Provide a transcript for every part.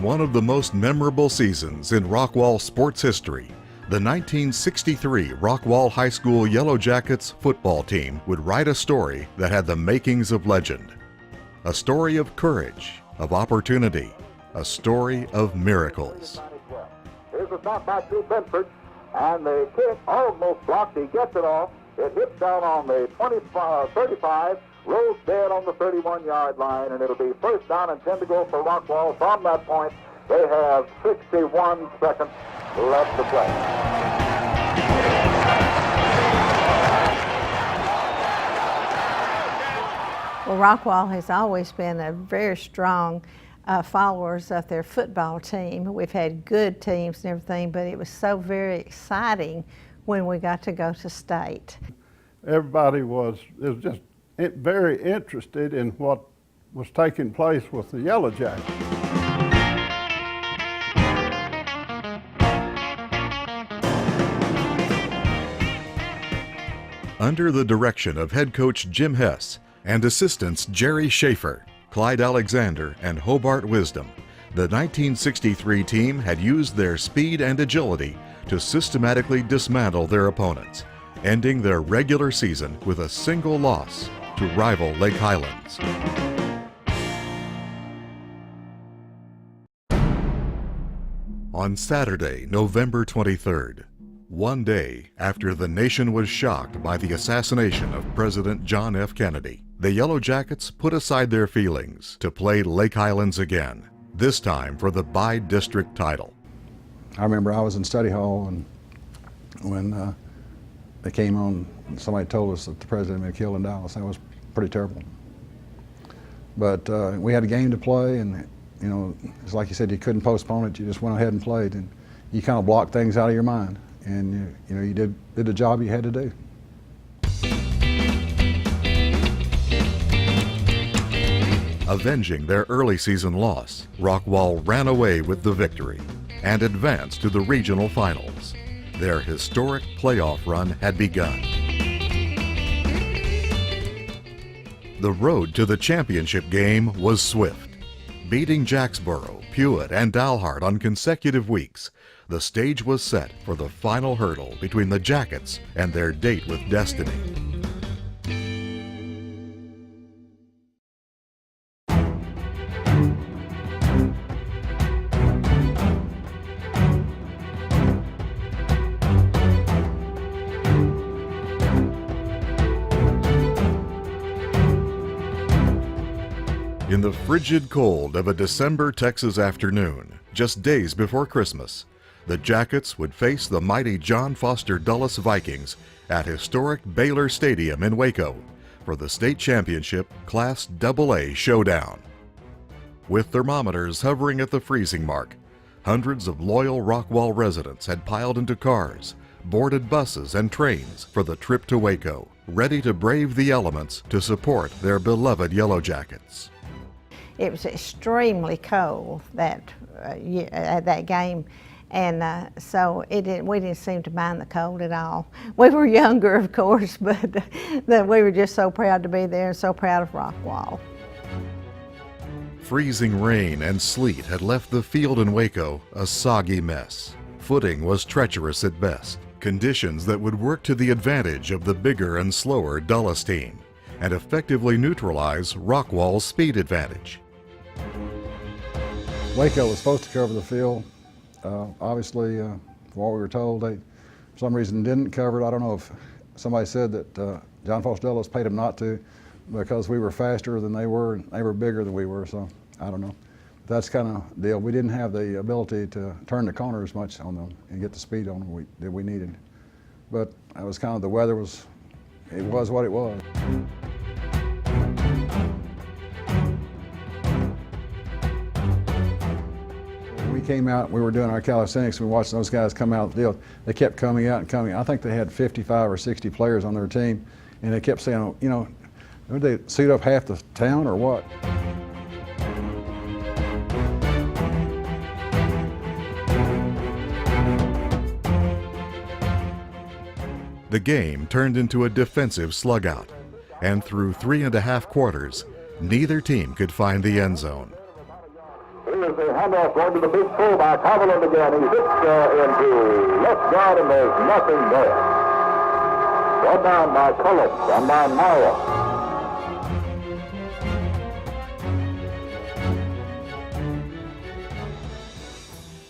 one of the most memorable seasons in Rockwall sports history, the 1963 Rockwall High School Yellow Jackets football team would write a story that had the makings of legend. A story of courage, of opportunity, a story of miracles. Here's a stop back to Benford, and the kick almost blocked. He gets it off. It hits down on the 35, rolls dead on the 31-yard line, and it'll be first down and 10 to go for Rockwall. From that point, they have 61 seconds left to play. Well, Rockwall has always been a very strong followers of their football team. We've had good teams and everything, but it was so very exciting when we got to go to state. Everybody was just very interested in what was taking place with the Yellow Jackets. Under the direction of head coach Jim Hess and assistants Jerry Schaefer, Clyde Alexander, and Hobart Wisdom, the 1963 team had used their speed and agility to systematically dismantle their opponents, ending their regular season with a single loss to rival Lake Highlands. On Saturday, November 23rd, one day after the nation was shocked by the assassination of President John F. Kennedy, the Yellow Jackets put aside their feelings to play Lake Highlands again, this time for the by-district title. I remember I was in study hall, and when they came on, somebody told us that the president had been killed in Dallas. That was pretty terrible. But we had a game to play, and you know, it's like you said, you couldn't postpone it. You just went ahead and played, and you kind of blocked things out of your mind, and you know, you did the job you had to do. Avenging their early season loss, Rockwall ran away with the victory and advanced to the regional finals. Their historic playoff run had begun. The road to the championship game was swift. Beating Jacksboro, Pewitt, and Dalhart on consecutive weeks, the stage was set for the final hurdle between the Jackets and their date with destiny. In the frigid cold of a December Texas afternoon, just days before Christmas, the Jackets would face the mighty John Foster Dulles Vikings at historic Baylor Stadium in Waco for the state championship Class AA showdown. With thermometers hovering at the freezing mark, hundreds of loyal Rockwall residents had piled into cars, boarded buses and trains for the trip to Waco, ready to brave the elements to support their beloved Yellow Jackets. It was extremely cold that game, and so we didn't seem to mind the cold at all. We were younger, of course, but we were just so proud to be there and so proud of Rockwall. Freezing rain and sleet had left the field in Waco a soggy mess. Footing was treacherous at best, conditions that would work to the advantage of the bigger and slower Dulles team and effectively neutralize Rockwall's speed advantage. Waco was supposed to cover the field. Obviously, from what we were told, they for some reason didn't cover it. I don't know if somebody said that John Foster Dulles paid them not to because we were faster than they were and they were bigger than we were, so I don't know. That's kind of the deal. We didn't have the ability to turn the corner as much on them and get the speed on them that we needed. But that was kind of, the weather was what it was. We came out, we were doing our calisthenics, and we watched those guys come out of the field. They kept coming out and coming. I think they had 55 or 60 players on their team, and they kept saying, you know, would they suit up half the town or what? The game turned into a defensive slugout, and through 3.5 quarters, neither team could find the end zone. Here's a handoff going to the big fullback, Haviland again. He hits into left guard, and there's nothing there. One down by Cullum, one down Maya.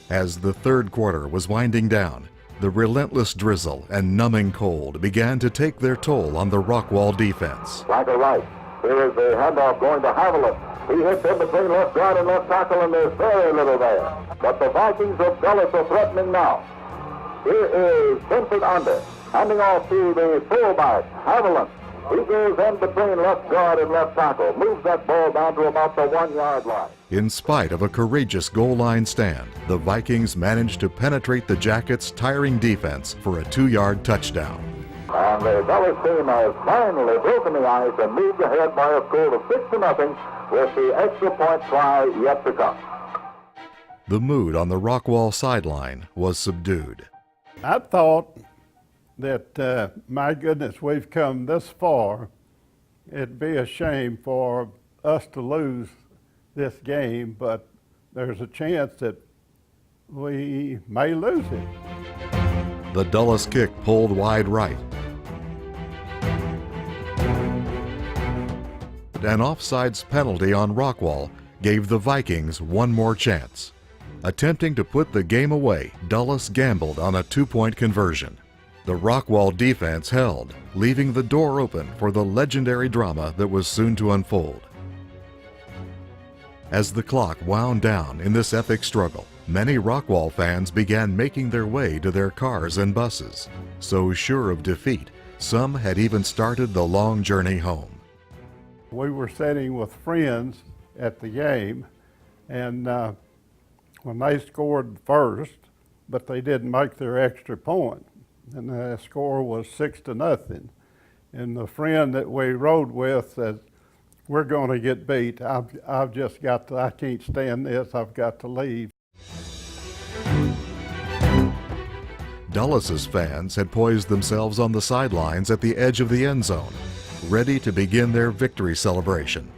As the third quarter was winding down, the relentless drizzle and numbing cold began to take their toll on the Rockwall defense. Flanker right. Here is a handoff going to Haviland. He hits in between left guard and left tackle, and there's very little there. But the Vikings of Dulles are threatening now. Here is Vincent under, handing off to the fullback, Haviland. He goes in between left guard and left tackle, moves that ball down to about the 1 yard line. In spite of a courageous goal line stand, the Vikings managed to penetrate the Jackets' tiring defense for a 2-yard touchdown. And the Dulles team has finally broken the ice and moved ahead by a score of 6-0 with the extra point try yet to come. The mood on the Rockwall sideline was subdued. I thought that, my goodness, we've come this far. It'd be a shame for us to lose this game, but there's a chance that we may lose it. The Dulles kick pulled wide right. An offsides penalty on Rockwall gave the Vikings one more chance. Attempting to put the game away, Dulles gambled on a 2-point conversion. The Rockwall defense held, leaving the door open for the legendary drama that was soon to unfold. As the clock wound down in this epic struggle, many Rockwall fans began making their way to their cars and buses. So sure of defeat, some had even started the long journey home. We were sitting with friends at the game, and when they scored first, but they didn't make their extra point, and the score was 6-0. And the friend that we rode with said, "We're going to get beat. I've just got to, I can't stand this. I've got to leave." Dulles' fans had poised themselves on the sidelines at the edge of the end zone, ready to begin their victory celebration.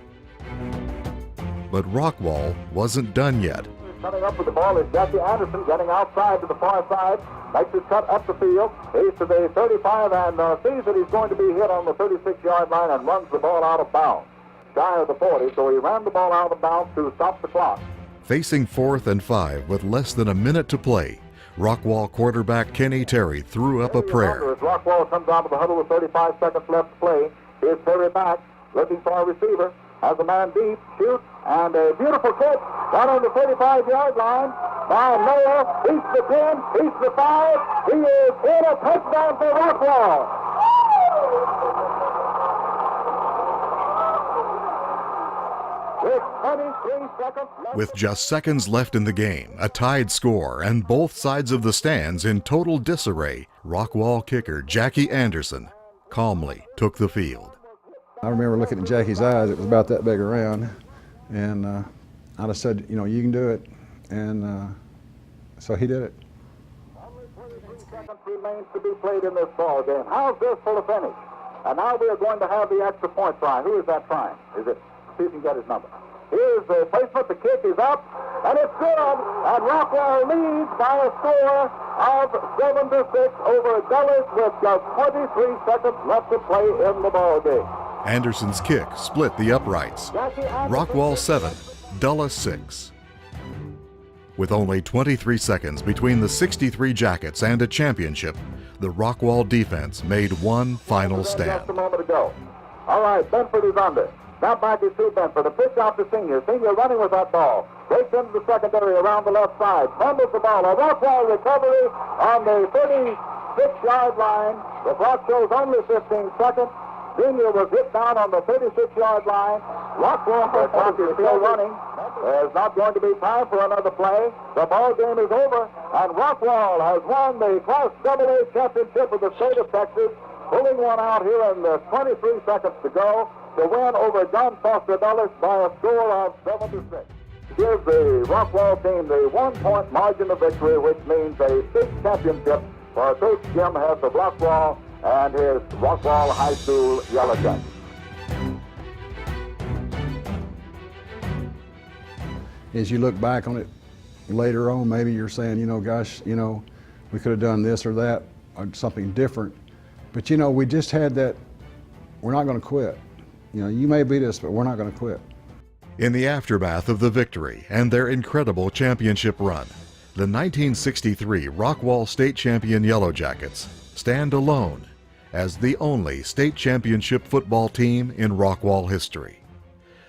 But Rockwall wasn't done yet. Coming up with the ball is Jackie Anderson, getting outside to the far side, makes his cut up the field. He's to the 35 and sees that he's going to be hit on the 36-yard line and runs the ball out of bounds. Shy of the 40, so he ran the ball out of bounds to stop the clock. Facing 4th and 5 with less than a minute to play, Rockwall quarterback Kenny Terry threw up a prayer. As Rockwall comes out of the huddle with 35 seconds left to play, here's Terry back, looking for a receiver, has a man deep, shoots, and a beautiful kick down on the 35-yard line by Noah. He's the 10, he's the 5, he is in a touchdown for Rockwall. With just seconds left in the game, a tied score, and both sides of the stands in total disarray, Rockwall kicker Jackie Anderson calmly took the field. I remember looking at Jackie's eyes. It was about that big around, and I just said, "You know, you can do it," and so he did it. Only 23 seconds remains to be played in this ball game. How's this for the finish? And now we are going to have the extra point try. Who is that trying? Is it? See if you can get his number. Here's the placement. The kick is up, and it's good. And Rockwall leads by a score of 7-6 over Dulles with just 23 seconds left to play in the ball game. Anderson's kick split the uprights. Rockwall 7, Dulles 6. With only 23 seconds between the 63 Jackets and a championship, the Rockwall defense made one final stand. Just a moment ago. All right, Benford is under. Now back is to Benford. A pitch out to Senior. Senior running with that ball. Breaks into the secondary around the left side. Fumbles the ball. A Rockwall recovery on the 36-yard line. The clock shows only 15 seconds. Senior was hit down on the 36-yard line. Rockwall, the clock is still running. There's not going to be time for another play. The ball game is over, and Rockwall has won the Class AA championship of the state of Texas, pulling one out here in the 23 seconds to go to win over John Foster Dulles by a score of 7-6. Gives the Rockwall team the 1-point margin of victory, which means a state championship for Coach Jim Hess of Rockwall and his Rockwall High School Yellow Jackets. as you look back on it later on, maybe you're saying, you know, gosh, you know, we could have done this or that or something different. But you know, we just had that, we're not going to quit. You know, you may beat us, but we're not going to quit. In the aftermath of the victory and their incredible championship run, the 1963 Rockwall State Champion Yellow Jackets stand alone as the only state championship football team in Rockwall history.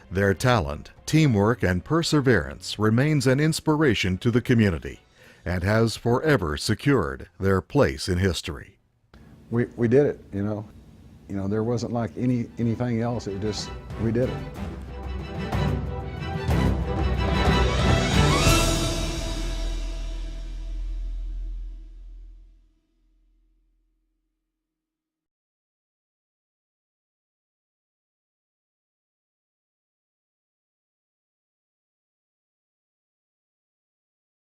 Their talent, teamwork, and perseverance remains an inspiration to the community and has forever secured their place in history. We did it, you know. You know, there wasn't like anything else. It was just, we did it.